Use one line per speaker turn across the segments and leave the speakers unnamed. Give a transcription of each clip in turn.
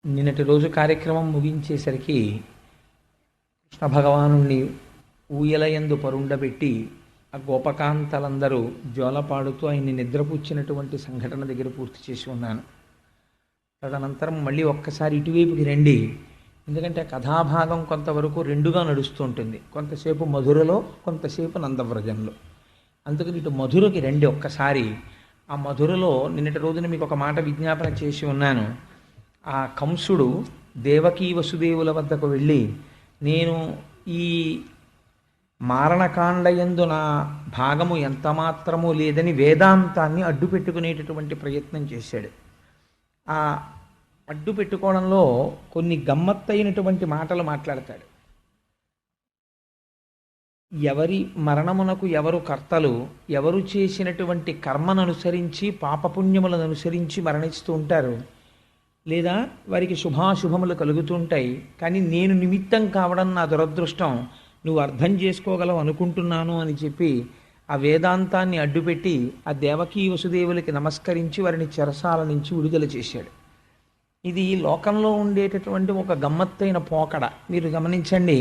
నిన్నటి రోజు కార్యక్రమం ముగించేసరికి కృష్ణ భగవాను ఊయలయందు పరుండబెట్టి ఆ గోపకాంతలందరూ జోలపాడుతూ ఆయన్ని నిద్రపుచ్చినటువంటి సంఘటన దగ్గర పూర్తి చేసి ఉన్నాను. తదనంతరం మళ్ళీ ఒక్కసారి ఇటువైపుకి రండి, ఎందుకంటే కథాభాగం కొంతవరకు రెండుగా నడుస్తూ ఉంటుంది. కొంతసేపు మధురలో, కొంతసేపు నందవ్రజంలో. అందుకని ఇటు మధురకి రండి ఒక్కసారి. ఆ మధురలో నిన్నటి రోజున మీకు ఒక మాట విజ్ఞాపన చేసి ఉన్నాను. ఆ కంసుడు దేవకీ వసుదేవుల వద్దకు వెళ్ళి, నేను ఈ మారణకాండయందు నా భాగము ఎంత మాత్రమూ లేదని వేదాంతాన్ని అడ్డు పెట్టుకునేటటువంటి ప్రయత్నం చేశాడు. ఆ అడ్డు పెట్టుకోవడంలో కొన్ని గమ్మత్తైనటువంటి మాటలు మాట్లాడతాడు. ఎవరి మరణమునకు ఎవరు కర్తలు, ఎవరు చేసినటువంటి కర్మను అనుసరించి పాపపుణ్యములను అనుసరించి మరణిస్తూ ఉంటారు, లేదా వారికి శుభాశుభములు కలుగుతుంటాయి. కానీ నేను నిమిత్తం కావడం నా దురదృష్టం, నువ్వు అర్థం చేసుకోగలవు అనుకుంటున్నాను అని చెప్పి ఆ వేదాంతాన్ని అడ్డుపెట్టి ఆ దేవకీ వసుదేవులకి నమస్కరించి వారిని చెరసాల నుంచి విడుదల చేశాడు. ఇది లోకంలో ఉండేటటువంటి ఒక గమ్మత్తైన పోకడ. మీరు గమనించండి,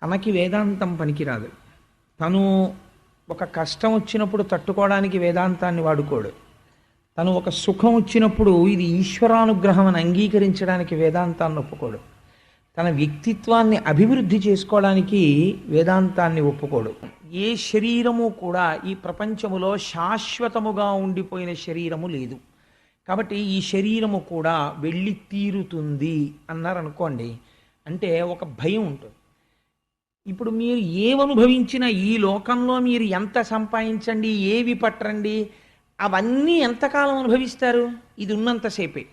తనకి వేదాంతం పనికిరాదు. తను ఒక కష్టం వచ్చినప్పుడు తట్టుకోవడానికి వేదాంతాన్ని వాడుకోడు. తను ఒక సుఖం వచ్చినప్పుడు ఇది ఈశ్వరానుగ్రహం అని అంగీకరించడానికి వేదాంతాన్ని ఒప్పుకోడు. తన వ్యక్తిత్వాన్ని అభివృద్ధి చేసుకోవడానికి వేదాంతాన్ని ఒప్పుకోడు. ఏ శరీరము కూడా ఈ ప్రపంచములో శాశ్వతముగా ఉండిపోయిన శరీరము లేదు. కాబట్టి ఈ శరీరము కూడా వెళ్ళి తీరుతుంది అన్నారనుకోండి, అంటే ఒక భయం ఉంటుంది. ఇప్పుడు మీరు ఏమనుభవించినా ఈ లోకంలో మీరు ఎంత సంపాదించండి, ఏవి పట్టరండి, అవన్నీ ఎంతకాలం అనుభవిస్తారు? ఇది ఉన్నంతసేపే.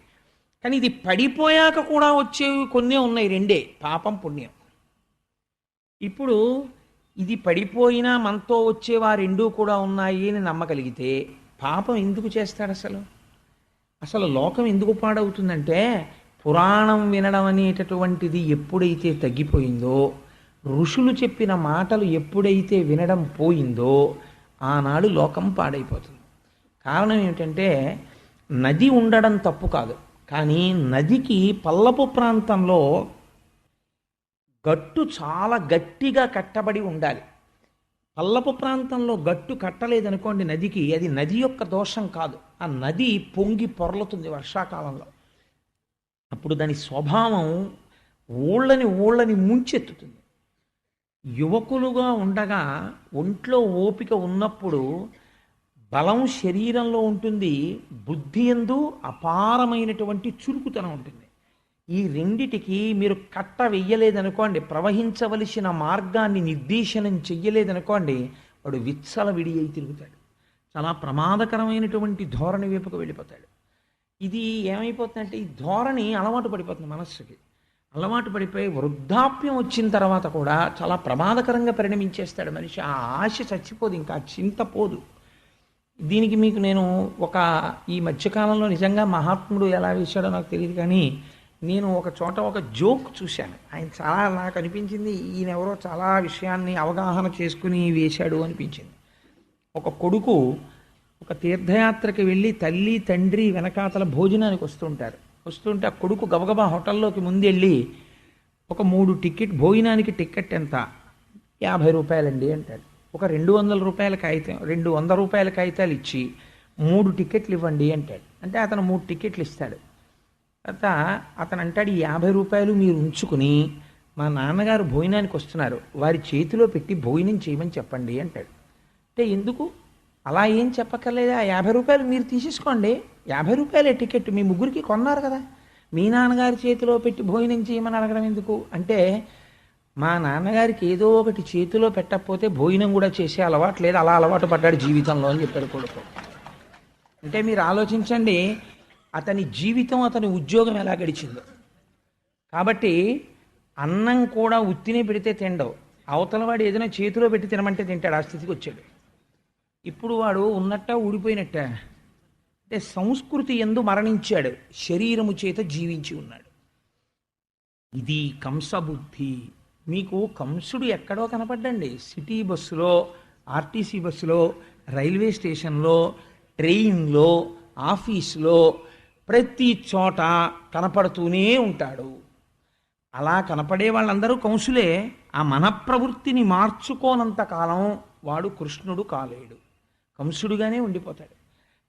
కానీ ఇది పడిపోయాక కూడా వచ్చేవి కొన్నే ఉన్నాయి, రెండే, పాపం పుణ్యం. ఇప్పుడు ఇది పడిపోయినా మనతో వచ్చేవా రెండూ కూడా ఉన్నాయి అని నమ్మగలిగితే పాపం ఎందుకు చేస్తాడు? అసలు లోకం ఎందుకు పాడవుతుందంటే, పురాణం వినడం అనేటటువంటిది ఎప్పుడైతే తగ్గిపోయిందో, ఋషులు చెప్పిన మాటలు ఎప్పుడైతే వినడం పోయిందో, ఆనాడు లోకం పాడైపోతుంది. కారణం ఏమిటంటే, నది ఉండడం తప్పు కాదు, కానీ నదికి పల్లపు ప్రాంతంలో గట్టు చాలా గట్టిగా కట్టబడి ఉండాలి. పల్లపు ప్రాంతంలో గట్టు కట్టలేదనుకోండి నదికి, అది నది యొక్క దోషం కాదు. ఆ నది పొంగి పొర్లుతుంది వర్షాకాలంలో. అప్పుడు దాని స్వభావం ఊళ్ళని ముంచెత్తుతుంది. యువకులుగా ఉండగా ఒంట్లో ఓపిక ఉన్నప్పుడు బలం శరీరంలో ఉంటుంది, బుద్ధి యందు అపారమైనటువంటి చురుకుతనం ఉంటుంది. ఈ రెండిటికి మీరు కట్ట వెయ్యలేదనుకోండి, ప్రవహించవలసిన మార్గాన్ని నిర్దేశనం చెయ్యలేదనుకోండి, వాడు విచ్చలవిడి అయి తిరుగుతాడు. చాలా ప్రమాదకరమైనటువంటి ధోరణి వైపుకు వెళ్ళిపోతాడు. ఇది ఏమైపోతుందంటే, ఈ ధోరణి అలవాటు పడిపోతుంది మనస్సుకి. అలవాటు పడిపోయి వృద్ధాప్యం వచ్చిన తర్వాత కూడా చాలా ప్రమాదకరంగా పరిణమించేస్తాడు మనిషి. ఆ ఆశ చచ్చిపోదు, ఇంకా చింత పోదు. దీనికి మీకు నేను ఈ మధ్యకాలంలో నిజంగా మహాత్ముడు ఎలా వేశాడో నాకు తెలియదు, కానీ నేను ఒక చోట ఒక జోక్ చూశాను. ఆయన చాలా నాకు అనిపించింది, ఈయన ఎవరో చాలా విషయాన్ని అవగాహన చేసుకుని వేశాడు అనిపించింది. ఒక కొడుకు ఒక తీర్థయాత్రకి వెళ్ళి తల్లి తండ్రి వెనకాతల భోజనానికి వస్తుంటే ఆ కొడుకు గబగబా హోటల్లోకి ముందెళ్ళి, ఒక 3 టికెట్, భోజనానికి టికెట్ ఎంత? 50 రూపాయలండి అంటాడు. ఒక 200 రూపాయల కాగితం, 200 రూపాయల కాగితాలు ఇచ్చి 3 టికెట్లు ఇవ్వండి అంటాడు. అంటే అతను 3 టికెట్లు ఇస్తాడు. తర్వాత అతను అంటాడు, ఈ 50 రూపాయలు మీరు ఉంచుకుని మా నాన్నగారు భోజనానికి వస్తున్నారు, వారి చేతిలో పెట్టి భోజనం చేయమని చెప్పండి అంటాడు. అంటే ఎందుకు? అలా ఏం చెప్పక్కర్లేదు, ఆ 50 రూపాయలు మీరు తీసేసుకోండి, 50 రూపాయలే టికెట్, మీ ముగ్గురికి కొన్నారు కదా, మీ నాన్నగారి చేతిలో పెట్టి భోజనం చేయమని అడగడం ఎందుకు? అంటే మా నాన్నగారికి ఏదో ఒకటి చేతిలో పెట్టకపోతే భోజనం కూడా చేసే అలవాటు లేదు, అలా అలవాటు పడ్డాడు జీవితంలో అని చెప్పాడు కొడుకు. అంటే మీరు ఆలోచించండి, అతని జీవితం, అతని ఉద్యోగం ఎలా గడిచిందో. కాబట్టి అన్నం కూడా ఉత్తినే పెడితే తినడవు, అవతలవాడు ఏదైనా చేతిలో పెట్టి తినమంటే తింటాడు. ఆ స్థితికి వచ్చాడు. ఇప్పుడు వాడు ఉన్నట్ట ఊడిపోయినట్ట అంటే సంస్కృతి యందు మరణించాడు, శరీరము చేత జీవించి ఉన్నాడు. ఇది కంసబుద్ధి. మీకు కంసుడు ఎక్కడో కనపడ్డండి, సిటీ బస్సులో, ఆర్టీసీ బస్సులో, రైల్వే స్టేషన్లో, ట్రైన్లో, ఆఫీసులో, ప్రతి చోట కనపడుతూనే ఉంటాడు. అలా కనపడే వాళ్ళందరూ కంసులే. ఆ మన ప్రవృత్తిని మార్చుకోనంత కాలం వాడు కృష్ణుడు కాలేడు, కంసుడుగానే ఉండిపోతాడు.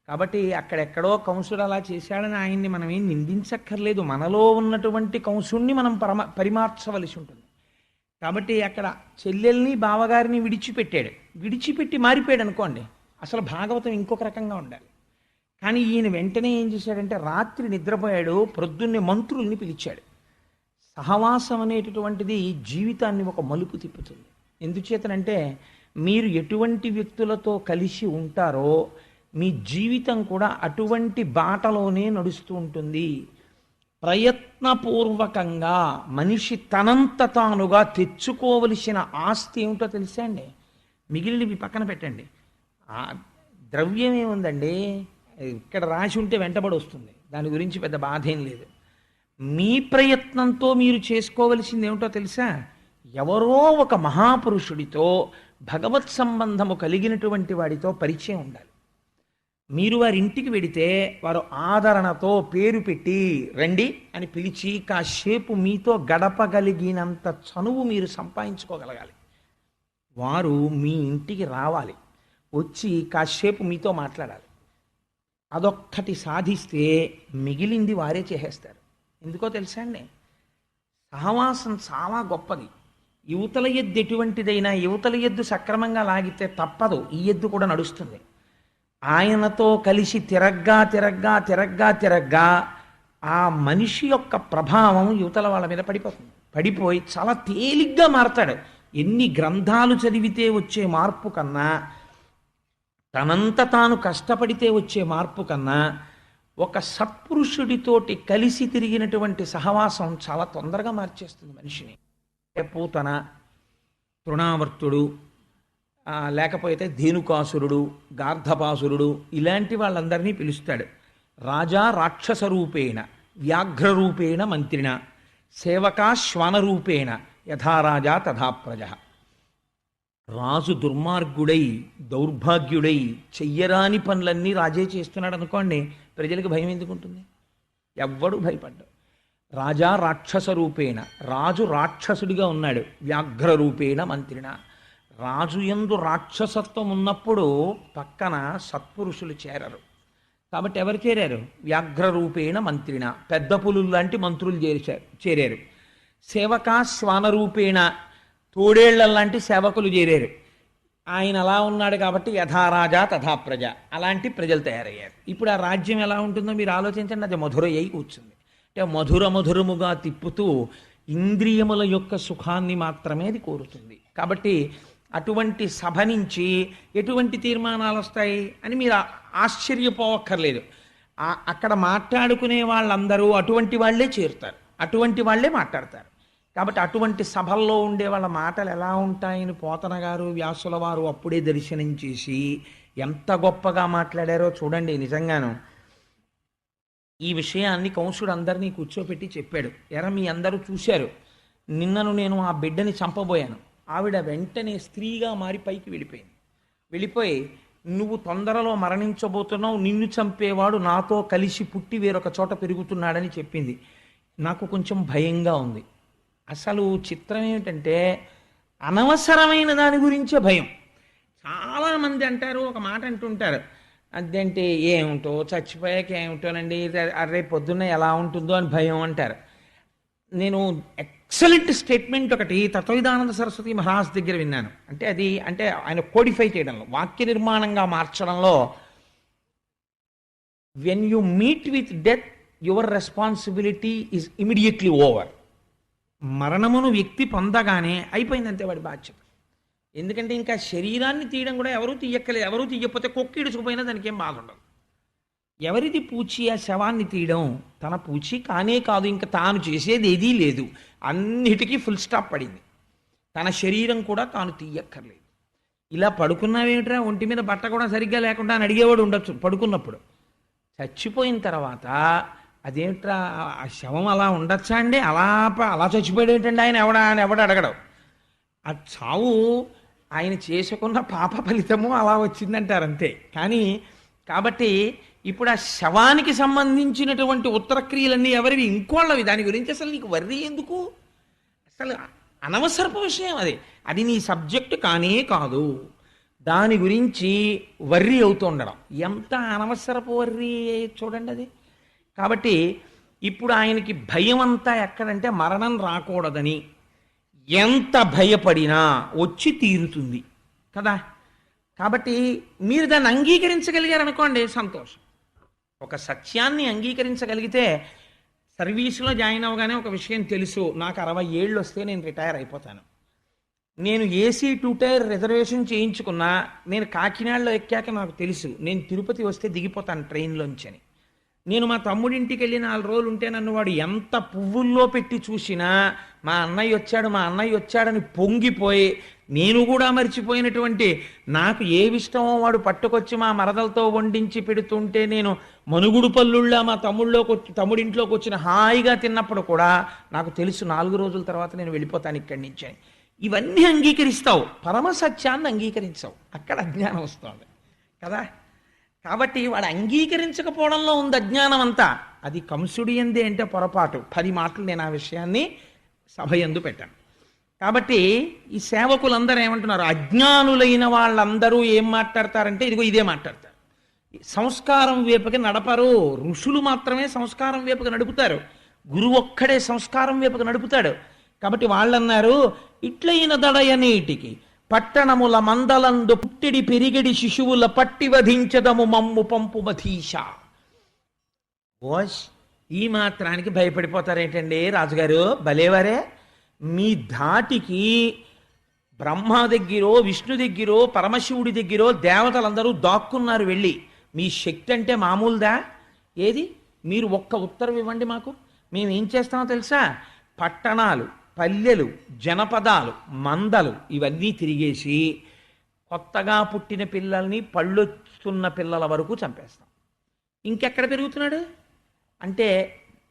కాబట్టి అక్కడెక్కడో కంసుడు అలా చేశాడని ఆయన్ని మనం ఏం నిందించక్కర్లేదు. మనలో ఉన్నటువంటి కంసుణ్ణి మనం పరిమార్చవలసి ఉంటుంది. కాబట్టి అక్కడ చెల్లెల్ని బావగారిని విడిచిపెట్టాడు. విడిచిపెట్టి మారిపోయాడు అనుకోండి, అసలు భాగవతం ఇంకొక రకంగా ఉండాలి. కానీ ఈయన వెంటనే ఏం చేశాడంటే, రాత్రి నిద్రపోయాడు, ప్రొద్దున్నే మంత్రుల్ని పిలిచాడు. సహవాసం అనేటటువంటిది జీవితాన్ని ఒక మలుపు తిప్పుతుంది. ఎందుచేతనంటే, మీరు ఎటువంటి వ్యక్తులతో కలిసి ఉంటారో మీ జీవితం కూడా అటువంటి బాటలోనే నడుస్తూ ఉంటుంది. ప్రయత్నపూర్వకంగా మనిషి తనంత తానుగా తెచ్చుకోవలసిన ఆస్తి ఏమిటో తెలుసా అండి? మిగిలినవి పక్కన పెట్టండి. ఆ ద్రవ్యం ఏముందండి, ఇక్కడ రాసి ఉంటే వెంటబడి వస్తుంది, దాని గురించి పెద్ద బాధ ఏం లేదు. మీ ప్రయత్నంతో మీరు చేసుకోవలసింది ఏమిటో తెలుసా? ఎవరో ఒక మహాపురుషుడితో భగవత్ సంబంధము కలిగినటువంటి వాడితో పరిచయం ఉండాలి. మీరు వారి ఇంటికి వెడితే వారు ఆదరణతో పేరు పెట్టి రండి అని పిలిచి కాసేపు మీతో గడపగలిగినంత చనువు మీరు సంపాదించుకోగలగాలి. వారు మీ ఇంటికి రావాలి, వచ్చి కాసేపు మీతో మాట్లాడాలి. అదొక్కటి సాధిస్తే మిగిలింది వారే చేసేస్తారు. ఎందుకో తెలుసా అండి, సహవాసం చాలా గొప్పది. యువతల ఎద్దు ఎటువంటిదైనా యువతల ఎద్దు సక్రమంగా లాగితే తప్పదు, ఈ ఎద్దు కూడా నడుస్తుంది. ఆయనతో కలిసి తిరగ్గా తిరగ్గా తిరగ్గా తిరగ్గా ఆ మనిషి యొక్క ప్రభావం యువతల వాళ్ళ మీద పడిపోతుంది. పడిపోయి చాలా తేలిగ్గా మారతాడు. ఎన్ని గ్రంథాలు చదివితే వచ్చే మార్పు కన్నా, తనంత తాను కష్టపడితే వచ్చే మార్పు కన్నా, ఒక సత్పురుషుడితోటి కలిసి తిరిగినటువంటి సహవాసం చాలా తొందరగా మార్చేస్తుంది మనిషిని. పూతన, తృణావర్తుడు, లేకపోతే ధేనుకాసురుడు, గార్ధపాసురుడు, ఇలాంటి వాళ్ళందరినీ పిలుస్తాడు. రాజా రాక్షస రూపేణ వ్యాఘ్రరూపేణ మంత్రిణ సేవకా శ్వానరూపేణ యథారాజా తథా ప్రజ. రాజు దుర్మార్గుడై దౌర్భాగ్యుడై చెయ్యరాని పనులన్నీ రాజే చేస్తున్నాడు అనుకోండి, ప్రజలకు భయం ఎందుకుంటుంది? ఎవ్వడు భయపడ్డాడు. రాజా రాక్షస రూపేణ, రాజు రాక్షసుడిగా ఉన్నాడు. వ్యాఘ్ర రూపేణ మంత్రిణ, రాజు యందు రాక్షసత్వం ఉన్నప్పుడు పక్కన సత్పురుషులు చేరరు. కాబట్టి ఎవరు చేరారు? వ్యాఘ్ర రూపేణ మంత్రిణ, పెద్ద పులులు లాంటి మంత్రులు చేరారు. సేవకా శ్వానరూపేణ, తోడేళ్ల లాంటి సేవకులు చేరారు. ఆయన అలా ఉన్నాడు కాబట్టి యథారాజా తథా ప్రజ, అలాంటి ప్రజలు తయారయ్యారు. ఇప్పుడు ఆ రాజ్యం ఎలా ఉంటుందో మీరు ఆలోచించండి. అది మధురై కూర్చుంది. అంటే మధురముగా తిప్పుతూ ఇంద్రియముల యొక్క సుఖాన్ని మాత్రమే అది కోరుతుంది. కాబట్టి అటువంటి సభ నుంచి ఎటువంటి తీర్మానాలు వస్తాయి అని మీరు ఆశ్చర్యపోవక్కర్లేదు. అక్కడ మాట్లాడుకునే వాళ్ళందరూ అటువంటి వాళ్ళే చేరుతారు, అటువంటి వాళ్ళే మాట్లాడతారు. కాబట్టి అటువంటి సభల్లో ఉండే వాళ్ళ మాటలు ఎలా ఉంటాయని పోతన గారు, వ్యాసుల వారు అప్పుడే దర్శనం చేసి ఎంత గొప్పగా మాట్లాడారో చూడండి. నిజంగాను ఈ విషయాన్ని కంసుడు అందరినీ కూర్చోపెట్టి చెప్పాడు. మీ అందరూ చూశారు, నిన్నను నేను ఆ బిడ్డని చంపబోయాను. ఆవిడ వెంటనే స్త్రీగా మారి పైకి వెళ్ళిపోయి నువ్వు తొందరలో మరణించబోతున్నావు, నిన్ను చంపేవాడు నాతో కలిసి పుట్టి వేరొక చోట పెరుగుతున్నాడని చెప్పింది. నాకు కొంచెం భయంగా ఉంది. అసలు చిత్రం ఏమిటంటే, అనవసరమైన దాని గురించే భయం. చాలామంది అంటారు, ఒక మాట అంటుంటారు, అదేంటి ఏమిటో చచ్చిపోయాక ఏమిటోనండి, రేపు పొద్దున్న ఎలా ఉంటుందో అని భయం అంటారు. నేను ఎక్సలెంట్ స్టేట్మెంట్ ఒకటి తత్వవిధానంద సరస్వతి మహారాజ్ దగ్గర విన్నాను. అంటే ఆయన కోడిఫై చేయడంలో, వాక్య నిర్మాణంగా మార్చడంలో, when you meet with death your responsibility is immediately over. మరణమును వ్యక్తి పొందగానే అయిపోయిందంతే వాడి బాధ్యత. ఎందుకంటే ఇంకా శరీరాన్ని తీయడం కూడా ఎవరూ తీయక్కలేదు. ఎవరూ తీయకపోతే కుక్క ఇడుచుకుపోయినా దానికి ఏం బాధ ఉండదు. ఎవరిది పూచి ఆ శవాన్ని తీయడం? తన పూచి కానే కాదు, ఇంకా తాను చేసేది ఏదీ లేదు, అన్నిటికీ ఫుల్ స్టాప్ పడింది. తన శరీరం కూడా తాను తీయక్కర్లేదు. ఇలా పడుకున్నావేమిట్రా, ఒంటి మీద బట్ట కూడా సరిగ్గా లేకుండా అని అడిగేవాడు ఉండొచ్చు పడుకున్నప్పుడు. చచ్చిపోయిన తర్వాత అదేమిట్రా ఆ శవం అలా ఉండొచ్చా అండి, అలా చచ్చిపోయాడు ఏంటండి ఆయన ఎవడు అడగడం. ఆ చావు ఆయన చేసుకున్న పాప ఫలితము అలా వచ్చిందంటారు అంతే. కానీ కాబట్టి ఇప్పుడు ఆ శవానికి సంబంధించినటువంటి ఉత్తరక్రియలన్నీ ఎవరివి? ఇంకోళ్ళవి. దాని గురించి అసలు నీకు వర్రీ ఎందుకు? అసలు అనవసరపు విషయం అది. అది నీ సబ్జెక్టు కానే కాదు. దాని గురించి వర్రీ అవుతూ ఉండడం ఎంత అనవసరపు వర్రీ చూడండి అది. కాబట్టి ఇప్పుడు ఆయనకి భయం అంతా ఎక్కడంటే మరణం రాకూడదని. ఎంత భయపడినా వచ్చి తీరుతుంది కదా. కాబట్టి మీరు దాన్ని అంగీకరించగలిగారనుకోండి, సంతోషం. ఒక సత్యాన్ని అంగీకరించగలిగితే, సర్వీసులో జాయిన్ అవ్వగానే ఒక విషయం తెలుసు, నాకు 60 ఏళ్ళు వస్తే నేను రిటైర్ అయిపోతాను. నేను ఏసీ 2 టైర్ రిజర్వేషన్ చేయించుకున్నా, నేను కాకినాడలో ఎక్కాక నాకు తెలుసు నేను తిరుపతి వస్తే దిగిపోతాను ట్రైన్లోంచి అని. నేను మా తమ్ముడింటికి వెళ్ళి 4 రోజులు ఉంటే నన్ను వాడు ఎంత పువ్వుల్లో పెట్టి చూసినా మా అన్నయ్య వచ్చాడని పొంగిపోయి, నేను కూడా మర్చిపోయినటువంటి నాకు ఏవిష్టమో వాడు పట్టుకొచ్చి మా మరదలతో వండించి పెడుతుంటే నేను మనుగుడు పల్లుళ్ళ మా తమ్ముడింట్లోకి వచ్చిన హాయిగా తిన్నప్పుడు కూడా నాకు తెలుసు 4 రోజుల తర్వాత నేను వెళ్ళిపోతాను ఇక్కడి నుంచి అని. ఇవన్నీ అంగీకరిస్తావు, పరమసత్యాన్ని అంగీకరించావు, అక్కడ అజ్ఞానం వస్తుంది కదా. కాబట్టి వాడు అంగీకరించకపోవడంలో ఉంది అజ్ఞానం అంతా. అది కంసుడి ఎందే అంటే పొరపాటు. 10 మాటలు నేను ఆ విషయాన్ని సభ యందు పెట్టాను. కాబట్టి ఈ సేవకులందరూ ఏమంటున్నారు? అజ్ఞానులైన వాళ్ళందరూ ఏం మాట్లాడతారంటే ఇదిగో ఇదే మాట్లాడతారు. సంస్కారం వైపుకి నడపరు. ఋషులు మాత్రమే సంస్కారం వైపుకి నడుపుతారు. గురువు ఒక్కడే సంస్కారం వైపుకి నడుపుతాడు. కాబట్టి వాళ్ళన్నారు, ఇట్లయిన దడయనీటికి పట్టణముల మందలందు పుట్టిడి పెరిగిడి శిశువుల పట్టి వధించదము మమ్ము పంపు మధీష. ఓష్, ఈ మాత్రానికి భయపడిపోతారేంటండి రాజుగారు? భలేవారే. మీ ధాటికి బ్రహ్మ దగ్గరో విష్ణు దగ్గరో పరమశివుడి దగ్గరో దేవతలందరూ దాక్కున్నారు వెళ్ళి. మీ శక్తి అంటే మామూలుదా? ఏది? మీరు ఒక్క ఉత్తరం ఇవ్వండి మాకు, మేము ఏం చేస్తామో తెలుసా? పట్టణాలు, పల్లెలు, జనపదాలు, మందలు ఇవన్నీ తిరిగేసి కొత్తగా పుట్టిన పిల్లల్ని, పళ్ళొస్తున్న పిల్లల వరకు చంపేస్తాం. ఇంకెక్కడ పెరుగుతున్నాడు అంటే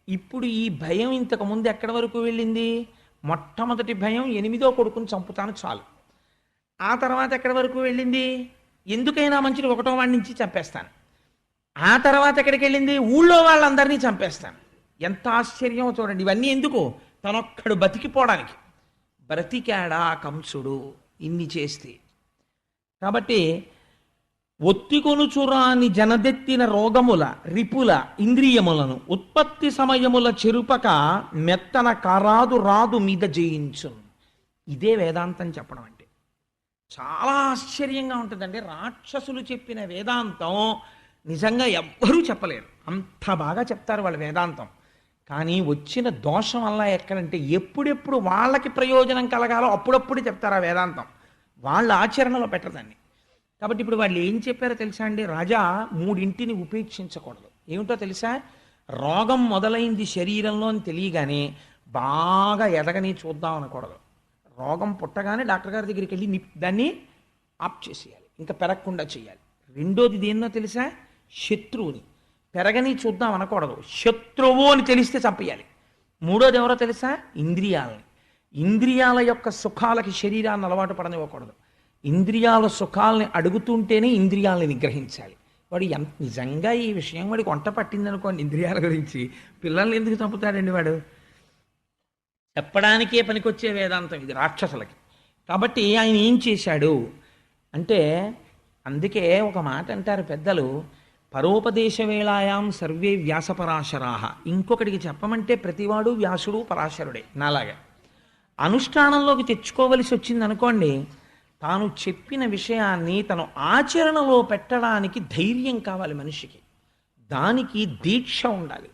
ఇప్పుడు ఈ భయం ఇంతకుముందు ఎక్కడి వరకు వెళ్ళింది? మొట్టమొదటి భయం 8వ కొడుకుని చంపుతాను చాలు. ఆ తర్వాత ఎక్కడి వరకు వెళ్ళింది? ఎందుకైనా మంచిది 1వ వాడి నుంచి చంపేస్తాను. ఆ తర్వాత ఎక్కడికి వెళ్ళింది? ఊళ్ళో వాళ్ళందరినీ చంపేస్తాను. ఎంత ఆశ్చర్యమో చూడండి. ఇవన్నీ ఎందుకు? తనొక్కడు బతికిపోవడానికి. బ్రతికాడా కంసుడు ఇన్ని చేస్తే? కాబట్టి ఒత్తికొనుచురాని జనదెత్తిన రోగముల రిపుల ఇంద్రియములను ఉత్పత్తి సమయముల చెరుపక మెత్తన కారాదు రాదు మీద జయించు. ఇదే వేదాంతం చెప్పడం అంటే. చాలా ఆశ్చర్యంగా ఉంటుందండి. రాక్షసులు చెప్పిన వేదాంతం నిజంగా ఎవ్వరూ చెప్పలేరు. అంత బాగా చెప్తారు వాళ్ళు వేదాంతం. కానీ వచ్చిన దోషం వల్ల ఎక్కడంటే ఎప్పుడెప్పుడు వాళ్ళకి ప్రయోజనం కలగాలో అప్పుడప్పుడు చెప్తారు ఆ వేదాంతం. వాళ్ళ ఆచరణలో పెట్టదండి. కాబట్టి ఇప్పుడు వాళ్ళు ఏం చెప్పారో తెలుసా అండి? రాజా, 3 ఉపేక్షించకూడదు. ఏమిటో తెలుసా? రోగం మొదలైంది శరీరంలో అని తెలియగానే బాగా ఎదగని చూద్దాం అనకూడదు. రోగం పుట్టగానే డాక్టర్ గారి దగ్గరికి వెళ్ళి దాన్ని ఆప్ చేసేయాలి, ఇంకా పెరగకుండా చేయాలి. రెండోది దేన్నో తెలుసా? శత్రువుని. పెరగని చూద్దాం అనకూడదు, శత్రువు అని తెలిస్తే చంపేయాలి. మూడోది ఎవరో తెలుసా? ఇంద్రియాలని. ఇంద్రియాల యొక్క సుఖాలకి శరీరాన్ని అలవాటు పడనివ్వకూడదు. ఇంద్రియాల సుఖాలని అడుగుతుంటేనే ఇంద్రియాలని నిగ్రహించాలి. వాడు నిజంగా ఈ విషయం వాడికి వంట పట్టిందనుకోండి ఇంద్రియాల గురించి, పిల్లల్ని ఎందుకు చంపుతాడండి వాడు? చెప్పడానికే పనికొచ్చే వేదాంతం ఇది రాక్షసులకి. కాబట్టి ఆయన ఏం చేశాడు అంటే, అందుకే ఒక మాట అంటారు పెద్దలు, పరోపదేశ వేళాయాం సర్వే వ్యాసపరాశరాహ. ఇంకొకటికి చెప్పమంటే ప్రతివాడు వ్యాసుడు పరాశరుడే. నాలాగా అనుష్ఠానంలోకి తెచ్చుకోవలసి వచ్చింది అనుకోండి, తాను చెప్పిన విషయాన్ని తను ఆచరణలో పెట్టడానికి ధైర్యం కావాలి మనిషికి. దానికి దీక్ష ఉండాలి.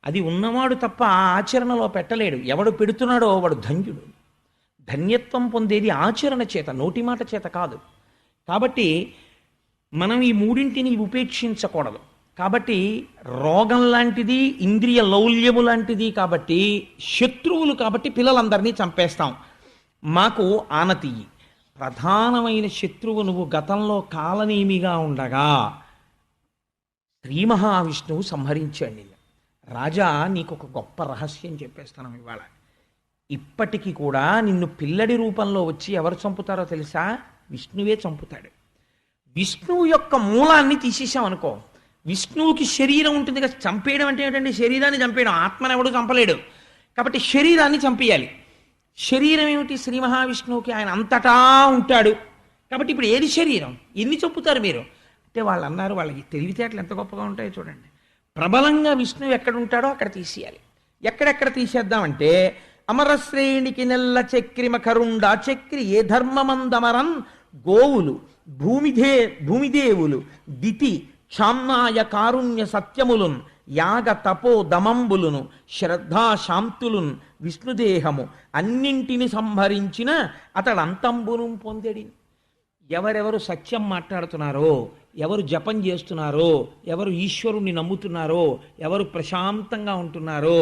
అది ఉన్నవాడు తప్ప ఆచరణలో పెట్టలేడు. ఎవడు పెడుతున్నాడో వాడు ధన్యుడు. ధన్యత్వం పొందేది ఆచరణ చేత, నోటి మాట చేత కాదు. కాబట్టి మనం ఈ 3 ఉపేక్షించకూడదు. కాబట్టి రోగం లాంటిది, ఇంద్రియ లౌల్యము లాంటిది, కాబట్టి శత్రువులు, కాబట్టి పిల్లలందరినీ చంపేస్తాం. మాకు ఆనతి. ప్రధానమైన శత్రువు నువ్వు గతంలో కాలనేమిగా ఉండగా శ్రీ మహావిష్ణువు సంహరించాడు. రాజా, నీకు ఒక గొప్ప రహస్యం చెప్పేస్తాను ఇవాళ. ఇప్పటికీ కూడా నిన్ను పిల్లడి రూపంలో వచ్చి ఎవరు చంపుతారో తెలుసా? విష్ణువే చంపుతాడు. విష్ణువు యొక్క మూలాన్ని తీసేసాం అనుకో, విష్ణువుకి శరీరం ఉంటుంది కదా, చంపేయడం అంటే ఏంటంటే శరీరాన్ని చంపేయడం, ఆత్మను ఎవడు చంపలేడు. కాబట్టి శరీరాన్ని చంపేయాలి. శరీరం ఏమిటి? శ్రీ మహావిష్ణువుకి ఆయన అంతటా ఉంటాడు. కాబట్టి ఇప్పుడు ఏది శరీరం? ఎన్ని చంపుతారు మీరు అంటే వాళ్ళు అన్నారు, వాళ్ళకి తెలివితేటలు ఎంత గొప్పగా ఉంటాయో చూడండి. ప్రబలంగా విష్ణువు ఎక్కడ ఉంటాడో అక్కడ తీసేయాలి. ఎక్కడెక్కడ తీసేద్దామంటే అమరశ్రేణికి నెల్ల చక్రిమ కరుండా చక్రి ఏ ధర్మమందమరన్ గోవులు భూమిదేవులు దితి క్షామ్నాయ కారుణ్య సత్యములున్ యాగ తపో దమంబులును శ్రద్ధా శాంతులున్ విష్ణుదేహము అన్నింటిని సంహరించిన అతడంతంబును పొందెడి. ఎవరెవరు సత్యం మాట్లాడుతున్నారో, ఎవరు జపం చేస్తున్నారో, ఎవరు ఈశ్వరుణ్ణి నమ్ముతున్నారో, ఎవరు ప్రశాంతంగా ఉంటున్నారో,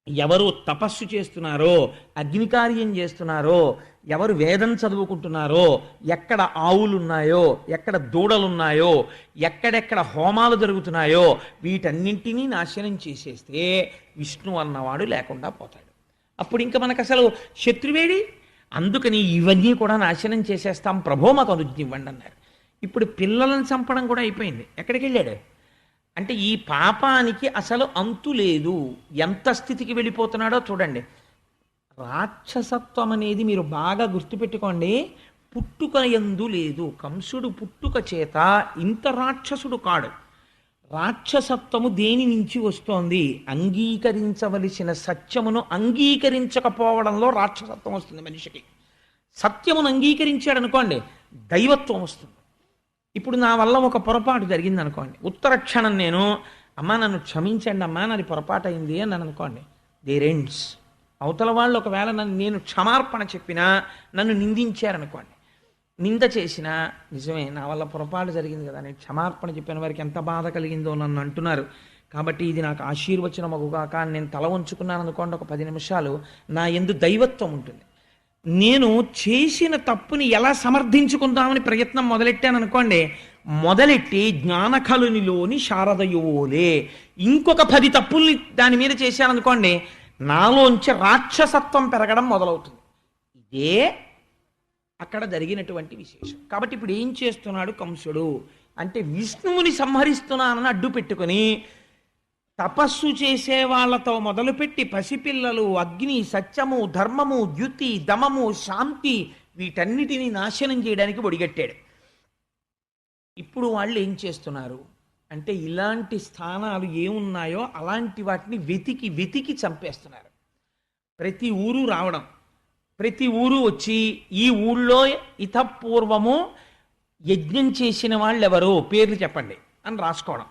ఎవరు తపస్సు చేస్తున్నారో, అగ్నికార్యం చేస్తున్నారో, ఎవరు వేదం చదువుకుంటున్నారో, ఎక్కడ ఆవులున్నాయో, ఎక్కడ దూడలున్నాయో, ఎక్కడెక్కడ హోమాలు జరుగుతున్నాయో వీటన్నింటినీ నాశనం చేసేస్తే విష్ణు అన్నవాడు లేకుండా పోతాడు. అప్పుడు ఇంకా మనకు అసలు శత్రువేడి. అందుకని ఇవన్నీ కూడా నాశనం చేసేస్తాం, ప్రభో మాకు అనుజ్ఞ ఇవ్వండి అన్నారు. ఇప్పుడు పిల్లలను చంపడం కూడా అయిపోయింది. ఎక్కడికి వెళ్ళాడు అంటే ఈ పాపానికి అసలు అంతు లేదు. ఎంత స్థితికి వెళ్ళిపోతున్నాడో చూడండి. రాక్షసత్వం అనేది మీరు బాగా గుర్తుపెట్టుకోండి, పుట్టుక యందు లేదు. కంసుడు పుట్టుక చేత ఇంత రాక్షసుడు కాడు. రాక్షసత్వము దేని నుంచి వస్తోంది? అంగీకరించవలసిన సత్యమును అంగీకరించకపోవడంలో రాక్షసత్వం వస్తుంది మనిషికి. సత్యమును అంగీకరించాడు అనుకోండి, దైవత్వం వస్తుంది. ఇప్పుడు నా వల్ల ఒక పొరపాటు జరిగింది అనుకోండి, ఉత్తర క్షణం నేను అమ్మా నన్ను క్షమించండి అమ్మా నాది పొరపాటు అయింది అని నన్ను అనుకోండి, దేర్ ఎండ్స్. అవతల వాళ్ళు ఒకవేళ నేను క్షమార్పణ చెప్పినా, నన్ను నిందించారనుకోండి, నింద చేసినా నిజమే నా వల్ల పొరపాటు జరిగింది కదా, నేను క్షమార్పణ చెప్పిన వారికి ఎంత బాధ కలిగిందో నన్ను అంటున్నారు, కాబట్టి ఇది నాకు ఆశీర్వచనమగుగాక అని నేను తల ఉంచుకున్నాను అనుకోండి, ఒక 10 నిమిషాలు నా యందు దైవత్వం ఉంటుంది. నేను చేసిన తప్పుని ఎలా సమర్థించుకుందామని ప్రయత్నం మొదలెట్టాను అనుకోండి, మొదలెట్టి జ్ఞానకలునిలోని శారదయోలే ఇంకొక 10 తప్పుల్ని దాని మీద చేశాననుకోండి, నాలోంచి రాక్షసత్వం పెరగడం మొదలవుతుంది. ఇదే అక్కడ జరిగినటువంటి విశేషం. కాబట్టి ఇప్పుడు ఏం చేస్తున్నాడు కంసుడు అంటే, విష్ణువుని సంహరిస్తున్నానని అడ్డు పెట్టుకుని తపస్సు చేసే వాళ్ళతో మొదలుపెట్టి పసిపిల్లలు, అగ్ని, సత్యము, ధర్మము, ద్యుతి, దమము, శాంతి వీటన్నిటినీ నాశనం చేయడానికి ఒడిగట్టాడు. ఇప్పుడు వాళ్ళు ఏం చేస్తున్నారు అంటే, ఇలాంటి స్థానాలు ఏమున్నాయో అలాంటి వాటిని వెతికి వెతికి చంపేస్తున్నారు. ప్రతి ఊరు రావడం, ప్రతి ఊరు వచ్చి ఈ ఊళ్ళో ఇతపూర్వము యజ్ఞం చేసిన వాళ్ళు ఎవరు పేర్లు చెప్పండి అని రాసుకోవడం.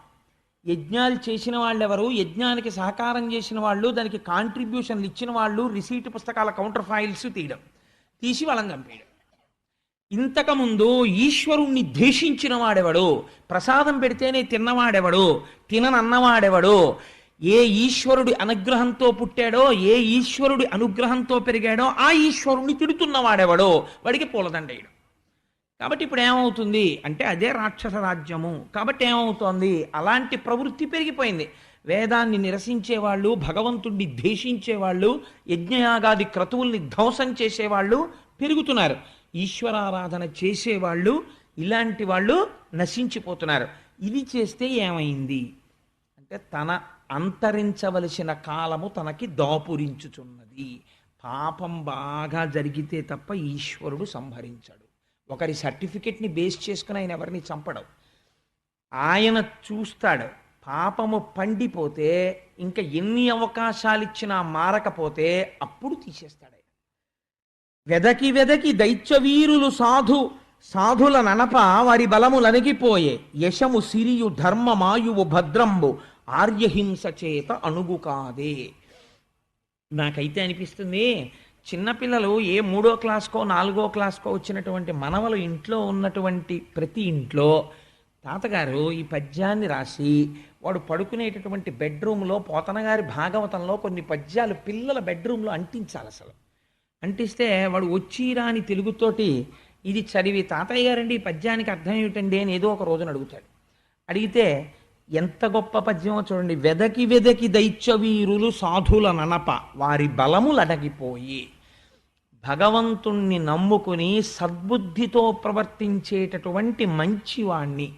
యజ్ఞాలు చేసిన వాళ్ళు ఎవరు, యజ్ఞానికి సహకారం చేసిన వాళ్ళు, దానికి కాంట్రిబ్యూషన్లు ఇచ్చిన వాళ్ళు, రిసీట్ పుస్తకాల కౌంటర్ ఫైల్స్ తీసి వాళ్ళని చంపేయడం. ఇంతకుముందు ఈశ్వరుణ్ణి ద్వేషించిన వాడెవడు, ప్రసాదం పెడితేనే తిన్నవాడెవడు, తిననన్నవాడెవడు, ఏ ఈశ్వరుడి అనుగ్రహంతో పుట్టాడో, ఏ ఈశ్వరుడి అనుగ్రహంతో పెరిగాడో ఆ ఈశ్వరుణ్ణి తిడుతున్నవాడెవడో వాడికి పూలదండేయడం. కాబట్టి ఇప్పుడు ఏమవుతుంది అంటే, అదే రాక్షస రాజ్యము. కాబట్టి ఏమవుతోంది, అలాంటి ప్రవృత్తి పెరిగిపోయింది. వేదాన్ని నిరసించేవాళ్ళు, భగవంతుడిని ద్వేషించేవాళ్ళు, యజ్ఞయాగాది క్రతువుల్ని ధ్వంసం చేసేవాళ్ళు పెరుగుతున్నారు. ఈశ్వరారాధన చేసేవాళ్ళు, ఇలాంటి వాళ్ళు నశించిపోతున్నారు. ఇది చేస్తే ఏమైంది అంటే, తన అంతరించవలసిన కాలము తనకి దాపురించుచున్నది. పాపం బాగా జరిగితే తప్ప ఈశ్వరుడు సంహరించడు. ఒకరి సర్టిఫికెట్ని బేస్ చేసుకుని ఆయన ఎవరిని చంపడం. ఆయన చూస్తాడు, పాపము పండిపోతే ఇంకా ఎన్ని అవకాశాలు ఇచ్చినా మారకపోతే అప్పుడు తీసేస్తాడు ఆయన. వెదకి వెదకి దైత్యవీరులు సాధుల ననప వారి బలములనిగిపోయే యశము సిరియు ధర్మమాయువు భద్రంబు ఆర్యహింస చేత అణుగు కాదే. నాకైతే అనిపిస్తుంది, చిన్నపిల్లలు ఏ 3వ క్లాస్కో 4వ క్లాస్కో వచ్చినటువంటి మనవలు ఇంట్లో ఉన్నటువంటి ప్రతి ఇంట్లో తాతగారు ఈ పద్యాన్ని రాసి వాడు పడుకునేటటువంటి బెడ్రూమ్లో పోతనగారి భాగవతంలో కొన్ని పద్యాలు పిల్లల బెడ్రూమ్లో అంటించాలి. అసలు అంటిస్తే వాడు వచ్చి రాని తెలుగుతోటి ఇది చదివి, తాతయ్య గారండి ఈ పద్యానికి అర్థం ఏమిటండి అని ఏదో ఒక రోజున అడుగుతాడు. అడిగితే ఎంత గొప్ప పద్యమో చూడండి. వెదకి వెదకి దైత్యవీరులు సాధుల ననప వారి బలములడగిపోయి, భగవంతుణ్ణి నమ్ముకుని సద్బుద్ధితో ప్రవర్తించేటటువంటి మంచివాణ్ణి,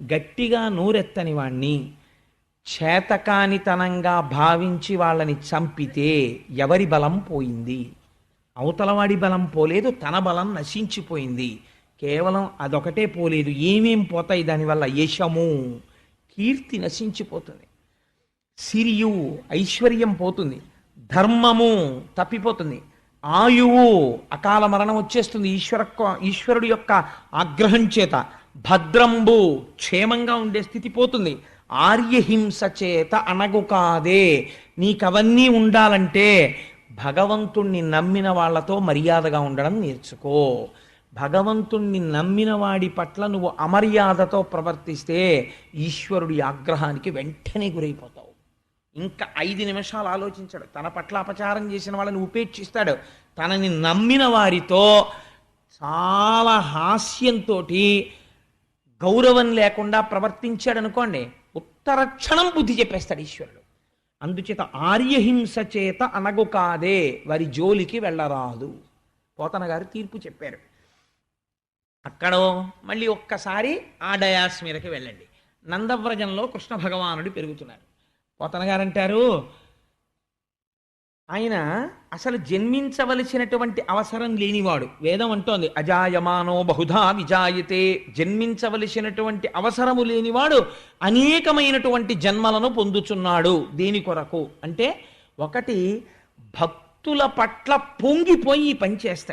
గట్టిగా నోరెత్తని వాణ్ణి చేతకానితనంగా భావించి వాళ్ళని చంపితే ఎవరి బలం పోయింది? అవతలవాడి బలం పోలేదు, తన బలం నశించిపోయింది. కేవలం అదొకటే పోలేదు, ఏమేం పోతాయి దానివల్ల? యశము, కీర్తి నశించిపోతుంది, సిరియు ఐశ్వర్యం పోతుంది, ధర్మము తప్పిపోతుంది, ఆయువు అకాల మరణం వచ్చేస్తుంది ఈశ్వరుడి యొక్క ఆగ్రహం చేత, భద్రంబు క్షేమంగా ఉండే స్థితి పోతుంది, ఆర్యహింస చేత అణగు కాదే. నీకవన్నీ ఉండాలంటే భగవంతుణ్ణి నమ్మిన వాళ్లతో మర్యాదగా ఉండడం నేర్చుకో. భగవంతుణ్ణి నమ్మిన వాడి పట్ల నువ్వు అమర్యాదతో ప్రవర్తిస్తే ఈశ్వరుడి ఆగ్రహానికి వెంటనే గురైపోతావు. ఇంకా 5 నిమిషాలు ఆలోచించాడు. తన పట్ల అపచారం చేసిన వాళ్ళని ఉపేక్షిస్తాడు. తనని నమ్మిన వారితో చాలా హాస్యంతో గౌరవం లేకుండా ప్రవర్తించాడు అనుకోండి, ఉత్తర క్షణం బుద్ధి చెప్పేస్తాడు ఈశ్వరుడు. అందుచేత ఆర్యహింస చేత అనగు కాదే, వారి జోలికి వెళ్ళరాదు. పోతన గారు తీర్పు చెప్పారు. అక్కడో మళ్ళీ ఒక్కసారి ఆ డయాస్ మీదకి వెళ్ళండి. నందవ్రజంలో కృష్ణ భగవానుడు పెరుగుతున్నారు. పోతన గారు అంటారు, ఆయన అసలు జన్మించవలసినటువంటి అవసరం లేనివాడు. వేదం అంటోంది అజాయమానో బహుధా విజాయతే. జన్మించవలసినటువంటి అవసరము లేనివాడు అనేకమైనటువంటి జన్మలను పొందుచున్నాడు. దేని కొరకు అంటే, ఒకటి భక్తుల పట్ల పొంగిపోయి పనిచేస్తాడు.